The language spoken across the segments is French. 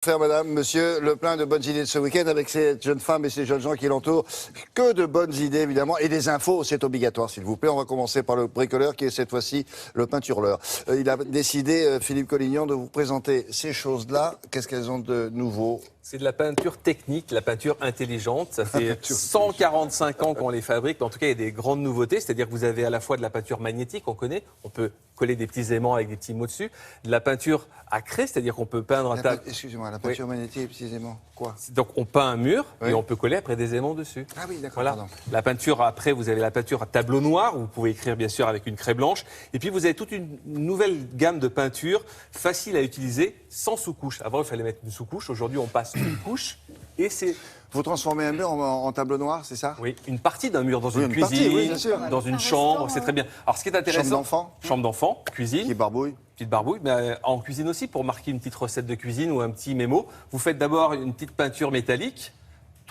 Faire, madame, monsieur, le plein de bonnes idées de ce week-end avec ces jeunes femmes et ces jeunes gens qui l'entourent. Que de bonnes idées, évidemment, et des infos, c'est obligatoire, s'il vous plaît. On va commencer par le bricoleur qui est cette fois-ci le peinturleur. Il a décidé, Philippe Collignon, de vous présenter ces choses-là. Qu'est-ce qu'elles ont de nouveau ? C'est de la peinture technique, la peinture intelligente. Ça fait 145 ans qu'on les fabrique. En tout cas, il y a des grandes nouveautés. C'est-à-dire que vous avez à la fois de la peinture magnétique, on connaît. On peut coller des petits aimants avec des petits mots dessus. De la peinture à craie, c'est-à-dire qu'on peut peindre un tas... Excusez-moi, la peinture magnétique, précisément, quoi ? Donc on peint un mur et on peut coller après des aimants dessus. Ah oui, d'accord, voilà. pardon. La peinture, après, vous avez la peinture à tableau noir, où vous pouvez écrire bien sûr avec une craie blanche. Et puis vous avez toute une nouvelle gamme de peintures facile à utiliser, sans sous-couche. Avant, il fallait mettre une sous-couche. Aujourd'hui, on passe une couche et c'est... Vous transformez un mur en tableau noir, c'est ça ? Oui, une partie d'un mur dans une cuisine, partie, oui, bien sûr. dans une chambre, c'est très bien. Alors ce qui est intéressant... Chambre d'enfant ? Chambre d'enfant, cuisine. Qui barbouille ? Petite barbouille, mais en cuisine aussi, pour marquer une petite recette de cuisine ou un petit mémo. Vous faites d'abord une petite peinture métallique,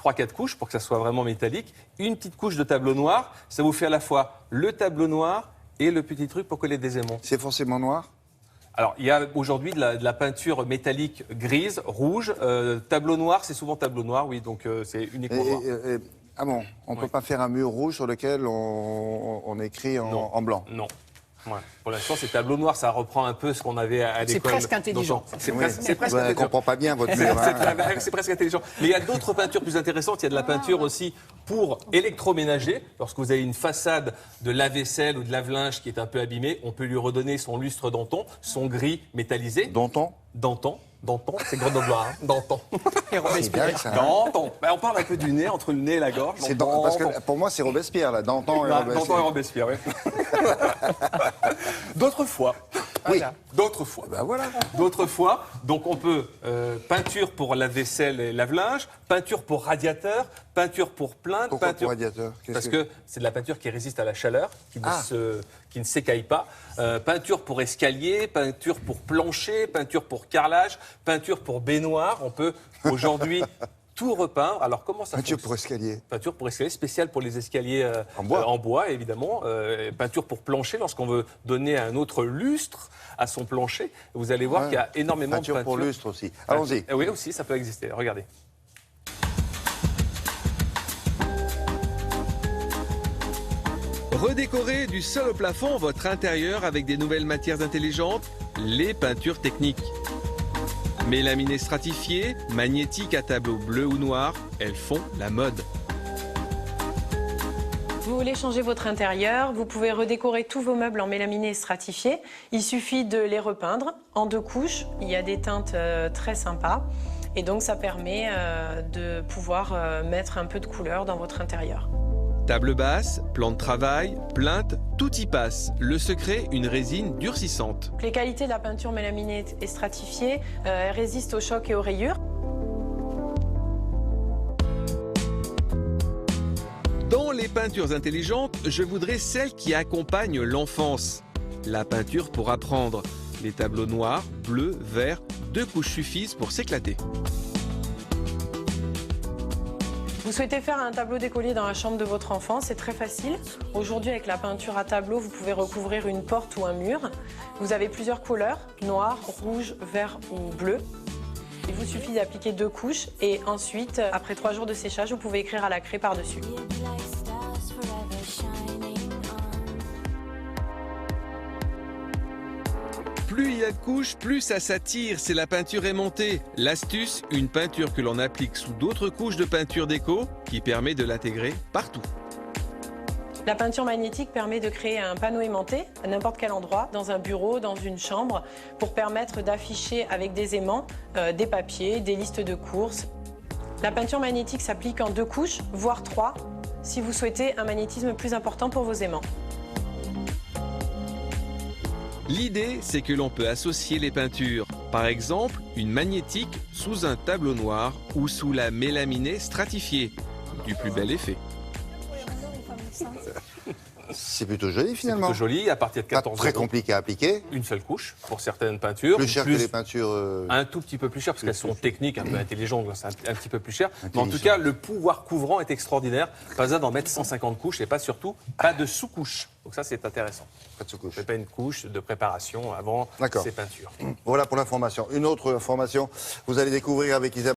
3-4 couches pour que ça soit vraiment métallique. Une petite couche de tableau noir, ça vous fait à la fois le tableau noir et le petit truc pour coller des aimants. C'est forcément noir ? Alors, il y a aujourd'hui de la peinture métallique grise, rouge. Tableau noir, c'est souvent tableau noir, oui, donc c'est uniquement noir. Ah bon, on ne peut pas faire un mur rouge sur lequel on écrit en blanc ? Non. Ouais. Pour l'instant, c'est tableau noir, ça reprend un peu ce qu'on avait à l'école. C'est presque intelligent. C'est Oui. presque Je ne intelligent. comprends pas bien votre mur. C'est presque intelligent. Mais il y a d'autres peintures plus intéressantes. Il y a de la peinture aussi pour électroménager. Lorsque vous avez une façade de lave-vaisselle ou de lave-linge qui est un peu abîmée, on peut lui redonner son lustre Danton, son gris métallisé. Danton ? Danton, c'est Grenoble, hein. Danton. C'est bien ça. Danton. Ben, on parle un peu du nez, entre le nez et la gorge. C'est Donc, parce que pour moi, c'est Robespierre, là. Danton et Robespierre. Danton et Robespierre, oui. D'autres fois. Oui. D'autres fois. Ben voilà. D'autres fois, donc on peut peinture pour la vaisselle et lave-linge, peinture pour radiateur, peinture pour plainte, Pourquoi peinture pour radiateur ? parce que c'est de la peinture qui résiste à la chaleur, qui ne s'écaille pas. Peinture pour escalier, peinture pour plancher, peinture pour carrelage, peinture pour baignoire. On peut aujourd'hui tout repeindre. Alors comment ça Peinture fonctionne ? pour escalier. Peinture pour escalier, spéciale pour les escaliers En bois. évidemment. Peinture pour plancher, lorsqu'on veut donner un autre lustre à son plancher. Vous allez voir qu'il y a énormément Peinture de peinture. pour lustre aussi. Allons-y. Oui, aussi, ça peut exister. Regardez. Redécorez du sol au plafond votre intérieur avec des nouvelles matières intelligentes, les peintures techniques. Mélaminées stratifiées, magnétiques à tableau bleu ou noir, elles font la mode. Vous voulez changer votre intérieur, vous pouvez redécorer tous vos meubles en mélaminé stratifié. Il suffit de les repeindre en 2 couches. Il y a des teintes très sympas. Et donc ça permet de pouvoir mettre un peu de couleur dans votre intérieur. Table basse, plan de travail, plainte, tout y passe. Le secret, une résine durcissante. Les qualités de la peinture mélaminée et stratifiée, elle résiste aux chocs et aux rayures. Dans les peintures intelligentes, je voudrais celle qui accompagne l'enfance. La peinture pour apprendre. Les tableaux noirs, bleus, verts, 2 couches suffisent pour s'éclater. Vous souhaitez faire un tableau décollé dans la chambre de votre enfant, c'est très facile. Aujourd'hui, avec la peinture à tableau, vous pouvez recouvrir une porte ou un mur. Vous avez plusieurs couleurs, noir, rouge, vert ou bleu. Il vous suffit d'appliquer 2 couches et ensuite, après 3 jours de séchage, vous pouvez écrire à la craie par-dessus. Plus il y a de couches, plus ça s'attire, c'est la peinture aimantée. L'astuce, une peinture que l'on applique sous d'autres couches de peinture déco qui permet de l'intégrer partout. La peinture magnétique permet de créer un panneau aimanté à n'importe quel endroit, dans un bureau, dans une chambre, pour permettre d'afficher avec des aimants des papiers, des listes de courses. La peinture magnétique s'applique en 2 couches, voire 3, si vous souhaitez un magnétisme plus important pour vos aimants. L'idée, c'est que l'on peut associer les peintures. Par exemple, une magnétique sous un tableau noir ou sous la mélaminée stratifiée. Du plus bel effet. C'est plutôt joli C'est finalement. plutôt joli, à partir de Pas 14 très euros. compliqué à appliquer. Une seule couche pour certaines peintures. Plus cher que les peintures. Un tout petit peu plus cher parce qu'elles sont techniques, un peu intelligentes, donc c'est un petit peu plus cher. Mais en tout Intelligent. cas, le pouvoir couvrant est extraordinaire. Pas besoin d'en mettre 150 couches et pas surtout pas de sous-couche. Donc ça, c'est intéressant. Pas de sous-couche. Vous ne faites pas une couche de préparation avant D'accord. ces peintures. Voilà pour l'information. Une autre information, vous allez découvrir avec Isabelle.